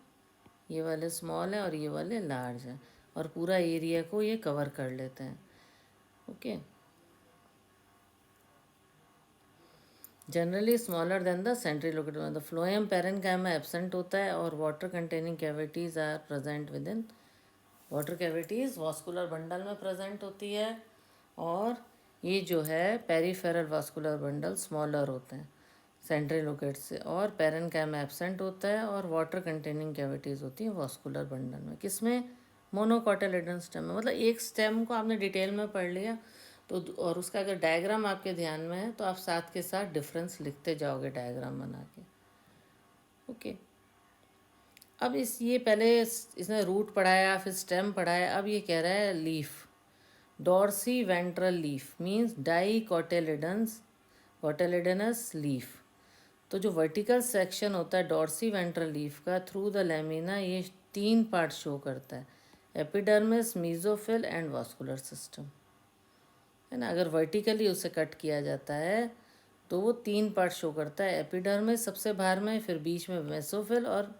ये वाले स्मॉल है और ये वाले लार्ज हैं, और पूरा एरिया को ये कवर कर लेते हैं। Okay, generally smaller than the centrally located. The phloem parenchyma absent होता है, और water containing cavities are present within, water cavities vascular bundle में प्रेजेंट होती है। और ये जो है पेरिफेरल वास्कुलर बंडल स्मॉलर होते हैं सेंट्रल लोकेट से, और पैरेनकाइमा एब्सेंट होता है, और वाटर कंटेनिंग कैविटीज़ होती हैं वास्कुलर बंडल में। किसमें, मोनोकॉटिलिडन स्टेम में। मतलब एक स्टेम को आपने डिटेल में पढ़ लिया तो, और उसका अगर डायग्राम आपके ध्यान में है तो आप साथ के साथ डिफरेंस लिखते जाओगे डायग्राम बना के। ओके, अब ये पहले इसने रूट पढ़ाया, फिर स्टेम पढ़ाया, अब ये कह रहा है leaf. Dorsiventral leaf means dicotyledonous leaf. तो जो वर्टिकल सेक्शन होता है डॉर्सी वेंट्रल लीफ का थ्रू द लेमिना, ये 3 पार्ट शो करता है, epidermis, mesophyll and vascular system, है ना। अगर वर्टिकली उसे कट किया जाता है तो वो 3 पार्ट शो करता है, एपिडर्मिस सबसे बाहर में, फिर बीच में मेसोफिल और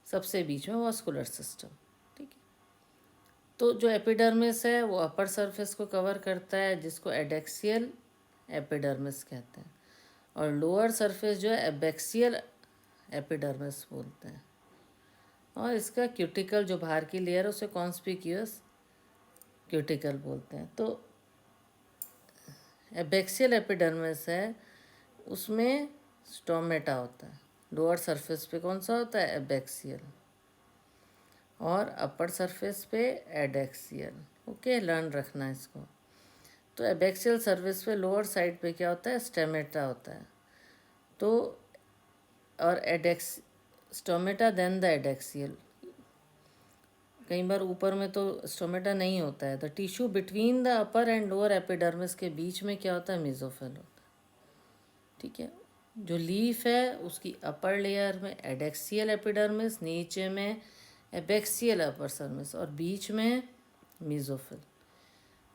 सबसे बीच में वास्कुलर सिस्टम, ठीक है। तो जो एपिडर्मिस है वो अपर सरफेस को कवर करता है, जिसको एडेक्सियल एपिडर्मिस कहते हैं, और लोअर सरफेस जो है एबैक्सियल एपिडर्मिस बोलते हैं, और इसका क्यूटिकल जो बाहर की लेयर है उसे कॉन्स्पिक्यूअस क्यूटिकल बोलते हैं। तो एबैक्सियल एपिडर्मिस है, उसमें स्टोमेटा होता है, लोअर सरफेस पे कौन सा होता है, एबैक्सियल, और अपर सरफेस पे एडेक्सियल। ओके, लर्न रखना है इसको। तो एबैक्सियल सरफेस पे लोअर साइड पे क्या होता है, स्टेमेटा होता है, तो और एडेक्स स्टोमेटा देन द एडेक्सियल। कई बार ऊपर में तो स्टोमेटा नहीं होता है, तो tissue between the upper and lower epidermis के बीच में क्या होता है, मेसोफिल होता है, ठीक है। जो लीफ है उसकी अपर लेयर में एडेक्सियल एपिडर्मिस, नीचे में एबैक्सियल अपर सरफेस, और बीच में मेसोफिल।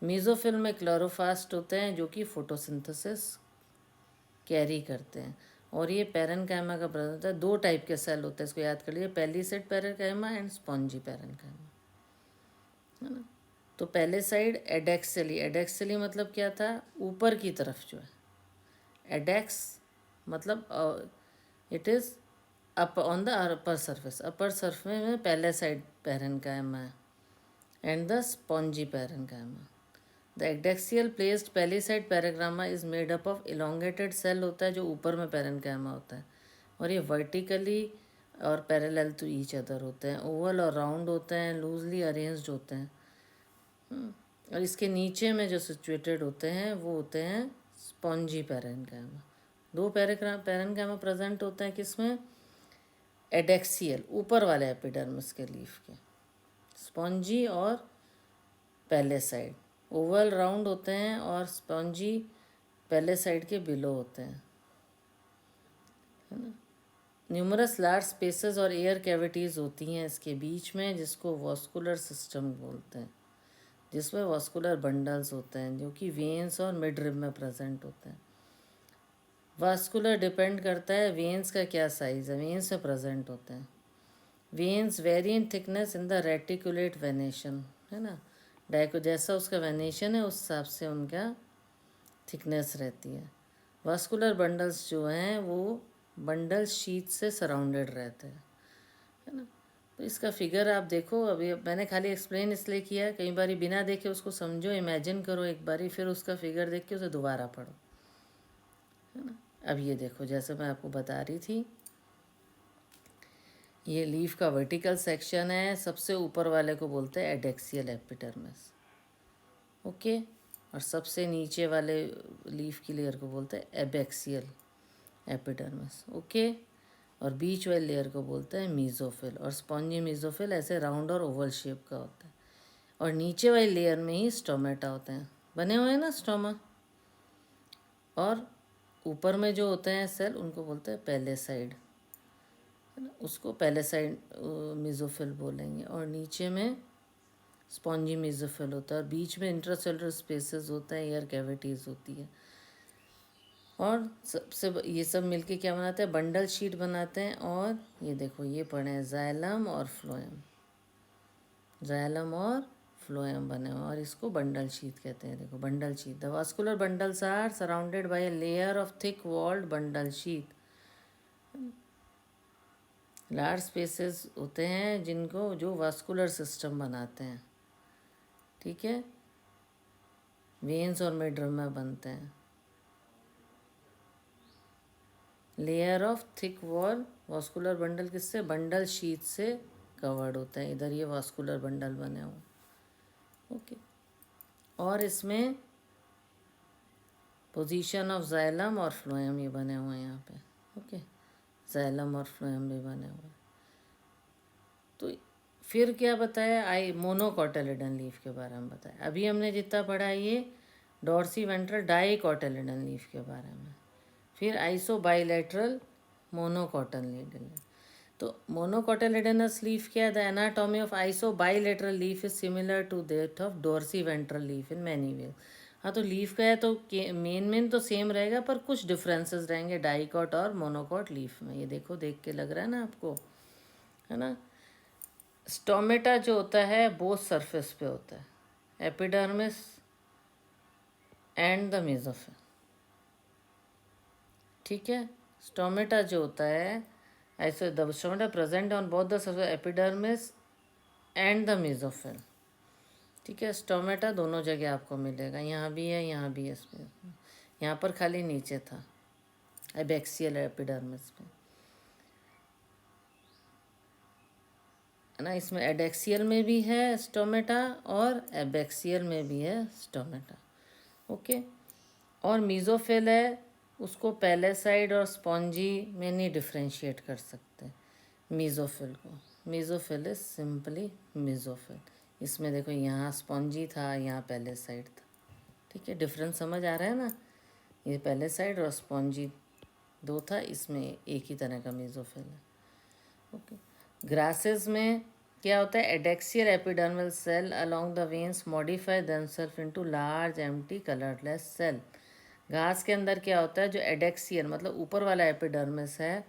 मेसोफिल में क्लोरोफास्ट होते हैं जो कि फोटोसिंथेसिस कैरी करते हैं, और ये पैरेनकाइमा का प्रेजेंट होता है। 2 टाइप के सेल होते हैं, इसको याद कर लीजिए, palisade parenchyma and spongy parenchyma, है ना। तो पहले साइड एडेक्सियली, एडेक्सियली मतलब क्या था, ऊपर की तरफ जो है, एडेक्स मतलब it is up on the upper surface, upper surface में पहले साइड पैरेनकाइमा है, and the spongy parenchyma. The adaxial placed palisade parenchyma is made up of elongated cell होता है जो ऊपर में पैरेनकाइमा होता है, और ये वर्टिकली और पैरेलल टू ईच अदर होते हैं, ओवल और राउंड होते हैं, लूजली अरेंज्ड होते हैं। और इसके नीचे में जो सिचुएटेड होते हैं वो होते हैं स्पॉन्जी पैरेनकाइमा। 2 पैरेनकाइमा प्रेजेंट होते हैं, किसमें, एडेक्सियल ऊपर वाले एपिडर्मिस के लीफ के, स्पॉन्जी और पहले साइड, ओवल राउंड होते हैं, और स्पॉन्जी पहले साइड के बिलो होते हैं, है ना। न्यूमरस लार्ज स्पेसेस और एयर कैविटीज़ होती हैं इसके बीच में, जिसको वास्कुलर सिस्टम बोलते हैं, जिसमें वास्कुलर बंडल्स होते हैं जो कि वेन्स और मिड रिब में प्रेजेंट होते हैं। वास्कुलर डिपेंड करता है वेन्स का क्या साइज़ है, वेन्स में प्रेजेंट होते हैं। Veins very in thickness in the reticulate venation, है ना, डायको जैसा उसका वेनेशन है उस हिसाब से उनका थिकनेस रहती है। वास्कुलर बंडल्स जो हैं वो बंडल शीट से सराउंडेड रहते हैं, है ना। तो इसका फिगर आप देखो, अभी मैंने खाली एक्सप्लेन इसलिए किया, कई बार बिना देखे उसको समझो, इमेजिन करो एक बारी, फिर उसका फिगर देख के उसे दोबारा पढ़ो, है ना। अब ये देखो, जैसे मैं आपको बता रही थी, ये लीफ का वर्टिकल सेक्शन है, सबसे ऊपर वाले को बोलते हैं एडेक्सियल एपिडर्मिस, ओके, और सबसे नीचे वाले लीफ की लेयर को बोलते हैं एबैक्सियल एपिडर्मिस, ओके, और बीच वाले लेयर को बोलते हैं मीजोफिल, और स्पॉन्जी मीजोफिल ऐसे राउंड और ओवल शेप का होता है, और नीचे वाली लेयर में ही स्टोमेटा होते हैं, बने हुए हैं ना स्टोमा, और ऊपर में जो होते हैं सेल उनको बोलते हैं पहले साइड, है ना, उसको पहले साइड मीजोफिल बोलेंगे, और नीचे में स्पॉन्जी मीजोफिल होता है, और बीच में इंट्रासेलुलर स्पेसेस होते हैं, एयर कैविटीज़ होती है, और सबसे ये सब मिलके क्या बनाते हैं, बंडल शीट बनाते हैं। और ये देखो, ये पढ़े हैं जाइलम और फ्लोएम, जाइलम और फ्लोएम बने हुए, और इसको बंडल शीट कहते हैं। देखो bundle sheath, the vascular bundles are surrounded by a layer of thick walled bundle sheath. Large spaces होते हैं जिनको जो वास्कुलर सिस्टम बनाते हैं, ठीक है, वेन्स और मिड-रिब में बनते हैं। Layer of thick wall vascular bundle किससे, बंडल शीट से कवर्ड होता है। इधर ये वास्कुलर बंडल बने हुए, ओके, और इसमें पोजीशन ऑफ जाइलम और फ्लोएम ये बने हुए हैं यहाँ पे, ओके, जाइलम और फ्लोएम भी बने हुए। तो फिर क्या बताया, आई मोनोकॉटिलिडन लीफ के बारे में बताया। अभी हमने जितना पढ़ा ये dorsiventral dicotyledon leaf के बारे में। फिर आइसो बाइलेटरल मोनोकोटिलेडनस। तो मोनोकोटिलेडनस लीफ क्या है? The anatomy of isobilateral leaf is similar to that of dorsiventral leaf in many ways. हाँ, तो लीफ का है तो मेन तो सेम रहेगा, पर कुछ डिफरेंसेस रहेंगे डाइकॉट और मोनोकोट लीफ में। ये देखो, देख के लग रहा है ना आपको, है ना। स्टोमेटा जो होता है बोथ सरफेस पे होता है, एपिडर्मिस एंड द मेसोफिल। ठीक है, स्टोमेटा जो होता है, ऐसे the stomata present on both the surface epidermis and the mesophyll. ठीक है, स्टोमेटा दोनों जगह आपको मिलेगा, यहाँ भी है, यहाँ भी है, इसमें। यहाँ पर खाली नीचे था एबैक्सियल एपिडर्मिस पे, है ना। इसमें एडेक्सियल में भी है स्टोमेटा और एबैक्सियल में भी है स्टोमेटा। ओके, और मीज़ोफिल है, उसको पैलेसाइड और स्पॉन्जी में नहीं डिफ्रेंशिएट कर सकते मीज़ोफिल को। Mesophyll is simply mesophyll. इसमें देखो, यहाँ स्पॉन्जी था, यहाँ पैलेसाइड था। ठीक है, डिफरेंस समझ आ रहा है ना। ये पैलेसाइड और स्पॉन्जी दो था, इसमें एक ही तरह का मीज़ोफिल है। ओके, ग्रासेस में क्या होता है? Adaxial epidermal cell along the veins modify themselves into large empty colourless cell. घास के अंदर क्या होता है? जो एडेक्सियल मतलब ऊपर वाला एपिडर्मिस है,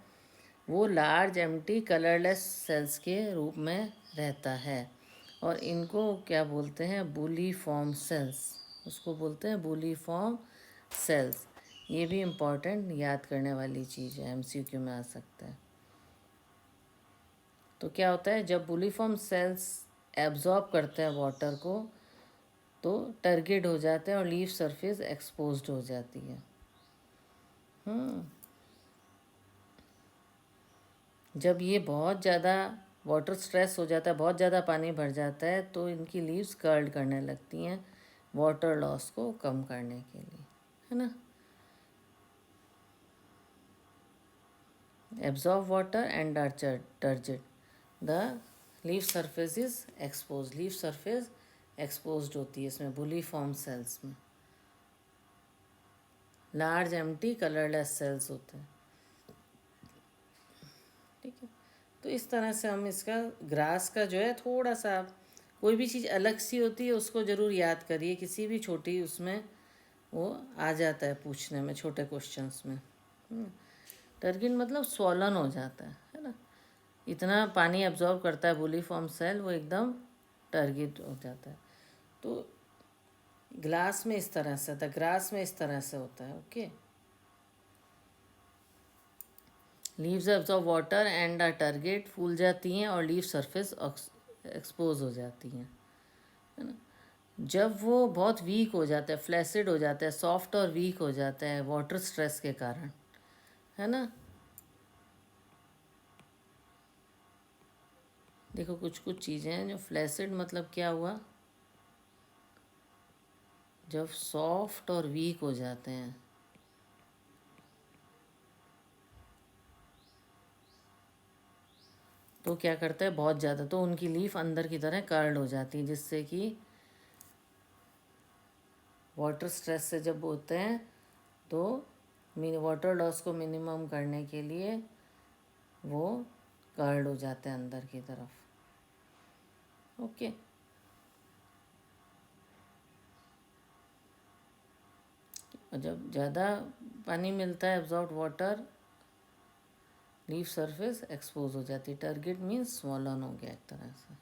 वो लार्ज एम्प्टी कलरलेस सेल्स के रूप में रहता है, और इनको क्या बोलते हैं? बूलीफॉर्म सेल्स। उसको बोलते हैं बूलीफॉर्म सेल्स। ये भी इम्पॉर्टेंट याद करने वाली चीज़ है, एमसीक्यू में आ सकता है। तो क्या होता है, जब बूलीफॉर्म सेल्स एब्जॉर्ब करते हैं वाटर को, तो टर्गिड हो जाते हैं और लीफ सरफेस एक्सपोज्ड हो जाती है। जब ये बहुत ज़्यादा वाटर स्ट्रेस हो जाता है, बहुत ज़्यादा पानी भर जाता है, तो इनकी लीव्स कर्ल करने लगती हैं वाटर लॉस को कम करने के लिए, है ना। Absorb water and are turgid, the leaf surface is expose. Leaf surface exposed होती है इसमें बूलीफॉर्म सेल्स में। लार्ज एम्प्टी कलरलेस सेल्स होते हैं। ठीक है, तो इस तरह से हम इसका ग्रास का जो है थोड़ा सा, कोई भी चीज़ अलग सी होती है उसको ज़रूर याद करिए, किसी भी छोटी उसमें वो आ जाता है पूछने में, छोटे क्वेश्चंस में। टर्गिन मतलब स्वॉलन हो जाता है ना। इतना पानी एब्जॉर्ब करता है बूलीफॉर्म सेल, वो एकदम टर्गिड हो जाता है। तो ग्लास में इस तरह से होता है, ग्रास में इस तरह से होता है। Okay, leaves absorb water and are turgid, फूल जाती हैं और लीफ सरफेस एक्सपोज हो जाती हैं, है ना। जब वो बहुत वीक हो जाता है, फ्लैसिड हो जाता है, सॉफ्ट और वीक हो जाता है वाटर स्ट्रेस के कारण, है ना। देखो, कुछ कुछ चीज़ें हैं जो फ्लैसिड मतलब क्या हुआ? जब सॉफ्ट और वीक हो जाते हैं, तो क्या करता है? बहुत ज़्यादा तो उनकी लीफ अंदर की तरह कर्ल्ड हो जाती है, जिससे कि वाटर स्ट्रेस से जब होते हैं तो वाटर लॉस को मिनिमम करने के लिए वो कर्ल्ड हो जाते हैं अंदर की तरफ। ओके, और जब ज़्यादा पानी मिलता है absorb water, leaf surface expose हो जाती है। टारगेट मीन्स स्वॉलन हो गया एक तरह से।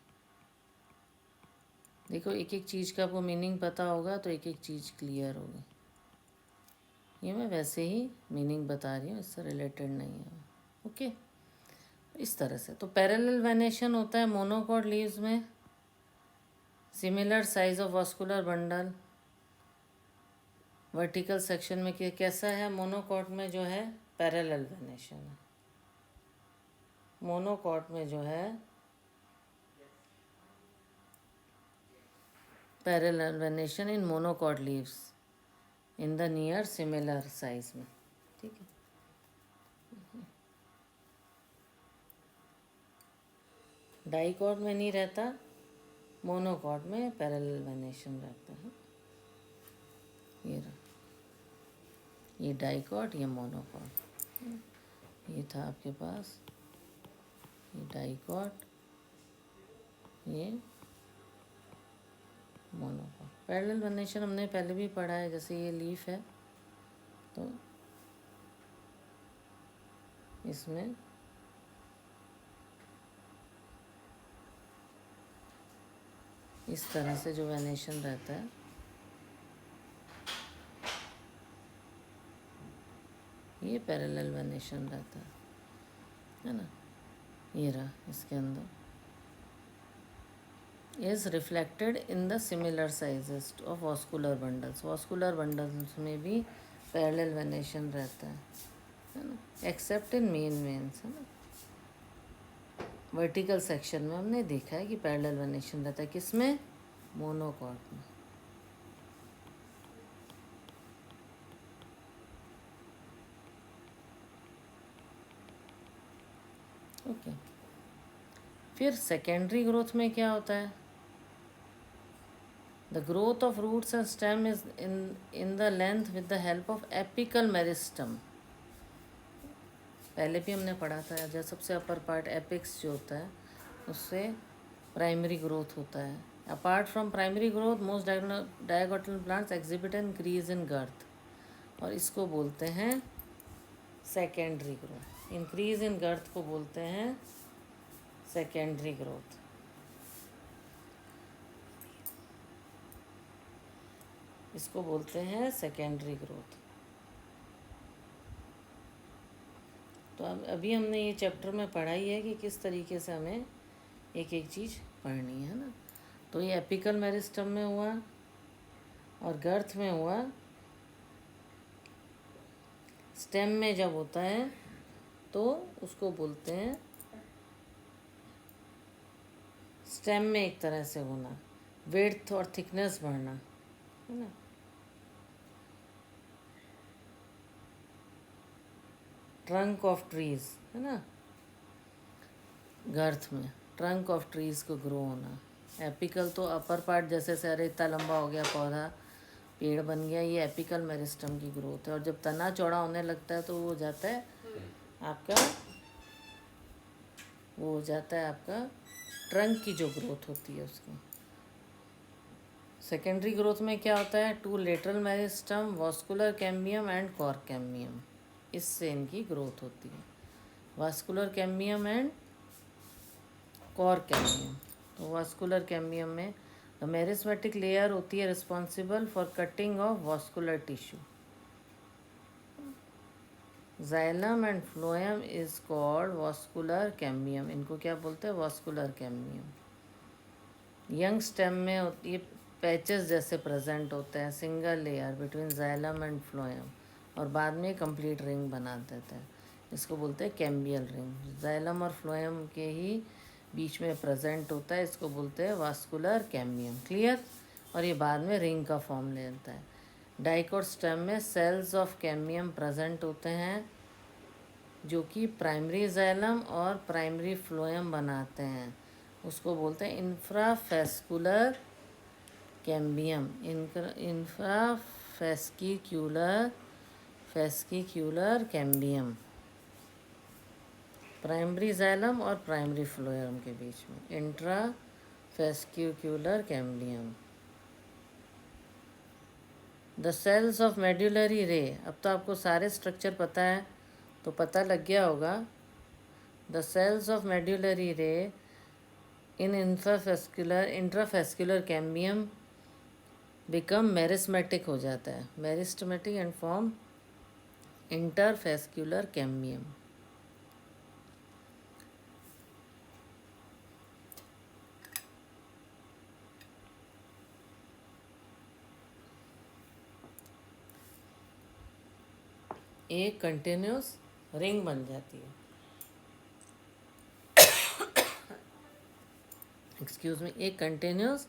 देखो, एक एक चीज़ का आपको मीनिंग पता होगा तो एक एक चीज़ क्लियर होगी। ये मैं वैसे ही मीनिंग बता रही हूँ, इससे रिलेटेड नहीं है। ओके, इस तरह से। तो पैरेलल वेनेशन होता है मोनोकॉट लीव्स में, similar size of vascular bundle. Vertical section में कैसा है? मोनोकॉट में जो है पैरेलल वेनेशन है। मोनोकॉट में जो है parallel venation in monocot leaves in the near similar size में। ठीक है, डाइकॉट में नहीं रहता, मोनोकॉट में पैरेलल वेनेशन रहता है। ये रहा। ये डाइकॉट, ये मोनोकॉट। ये था आपके पास, ये डाइकॉट, ये मोनोकॉट। पैरेलल वेनेशन हमने पहले भी पढ़ा है, जैसे ये लीफ है तो इसमें इस तरह से जो वेनेशन रहता है, ये पैरेलल वेनेशन रहता है ना। ये रहा इसके अंदर, is reflected in the similar sizes of vascular bundles. Vascular bundles में भी पैरेलल वेनेशन रहता है ना, एक्सेप्ट इन मेन वेन्स, है ना। वर्टिकल सेक्शन में हमने देखा है कि पैरेलल वेनेशन रहता है, किसमें? मोनोकॉट में। ओके फिर सेकेंडरी ग्रोथ में क्या होता है? The growth of roots and stem is in the length with the help of apical meristem. पहले भी हमने पढ़ा था, जब सबसे अपर पार्ट एपिक्स जो होता है उससे प्राइमरी ग्रोथ होता है। Apart from primary growth most diagonal plants exhibit an increase in girth, और इसको बोलते हैं secondary growth. Increase in girth को बोलते हैं सेकेंडरी ग्रोथ। इसको बोलते हैं सेकेंडरी ग्रोथ। तो अब अभी हमने ये चैप्टर में पढ़ा ही है कि किस तरीके से हमें एक एक चीज़ पढ़नी है ना। तो ये एपिकल मेरिस्टम में हुआ और गर्थ में हुआ। स्टेम में जब होता है तो उसको बोलते हैं, स्टेम में एक तरह से होना, विड्थ और थिकनेस बढ़ना, है ना। ट्रंक ऑफ ट्रीज, है ना, गर्थ में ट्रंक ऑफ ट्रीज को ग्रो होना। एपिकल तो अपर पार्ट, जैसे से अरे इतना लंबा हो गया पौधा, पेड़ बन गया, ये एपिकल मेरिस्टम की ग्रोथ है। और जब तना चौड़ा होने लगता है तो वो हो जाता है आपका, वो हो जाता है आपका ट्रंक की जो ग्रोथ होती है उसकी। सेकेंडरी ग्रोथ में क्या होता है? Two lateral meristem, vascular cambium and cork cambium, इससे इनकी ग्रोथ होती है। Vascular cambium and cork cambium. तो वास्कुलर कैम्बियम में द मेरिस्मेटिक लेयर होती है responsible for cutting off vascular tissue. Xylem and phloem is called vascular cambium. इनको क्या बोलते हैं? Vascular cambium. यंग स्टेम में ये पैचेस जैसे प्रेजेंट होते हैं, single layer between xylem and phloem, और बाद में कंप्लीट रिंग बना देते हैं। इसको बोलते हैं कैम्बियल रिंग। जाइलम और फ्लोएम के ही बीच में प्रेजेंट होता है, इसको बोलते हैं वास्कुलर कैम्बियम। क्लियर? और ये बाद में रिंग का फॉर्म लेता है। डाइकोट स्टेम में सेल्स ऑफ कैम्बियम प्रेजेंट होते हैं जो कि प्राइमरी जाइलम और प्राइमरी फ्लोएम बनाते हैं, उसको बोलते हैं intrafascicular cambium. Intrafascicular cambium, primary xylem और प्राइमरी फ्लोएम के बीच में intrafascicular cambium. The cells of medullary ray. अब तो आपको सारे स्ट्रक्चर पता है, तो पता लग गया होगा। द सेल्स ऑफ मेड्यूलरी रे इन इंट्राफेस्कुलर कैम्बियम बिकम मेरिस्मेटिक हो जाता है, मेरिस्टमेटिक एंड फॉर्म इंटरफेस्कुलर कैम्बियम। एक कंटिन्यूस रिंग बन जाती है। एक्सक्यूज मी, एक कंटिन्यूस,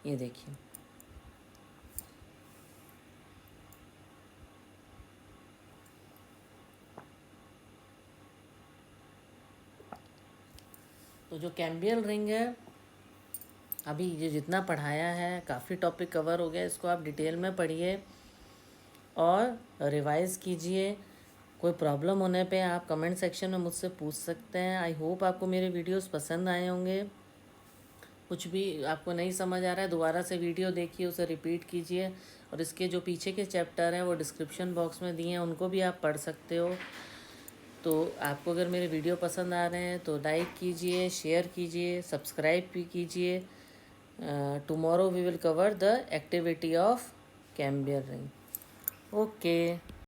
ये देखिए तो जो कैम्बियल रिंग है, अभी ये जितना पढ़ाया है काफ़ी टॉपिक कवर हो गया, इसको आप डिटेल में पढ़िए और रिवाइज़ कीजिए। कोई प्रॉब्लम होने पे आप कमेंट सेक्शन में मुझसे पूछ सकते हैं। आई होप आपको मेरे वीडियोस पसंद आए होंगे। कुछ भी आपको नहीं समझ आ रहा है दोबारा से वीडियो देखिए, उसे रिपीट कीजिए, और इसके जो पीछे के चैप्टर हैं वो डिस्क्रिप्शन बॉक्स में दिए हैं, उनको भी आप पढ़ सकते हो। तो आपको अगर मेरे वीडियो पसंद आ रहे हैं तो लाइक कीजिए, शेयर कीजिए, सब्सक्राइब भी कीजिए। Tomorrow we will cover the activity of cambium ring. Okay.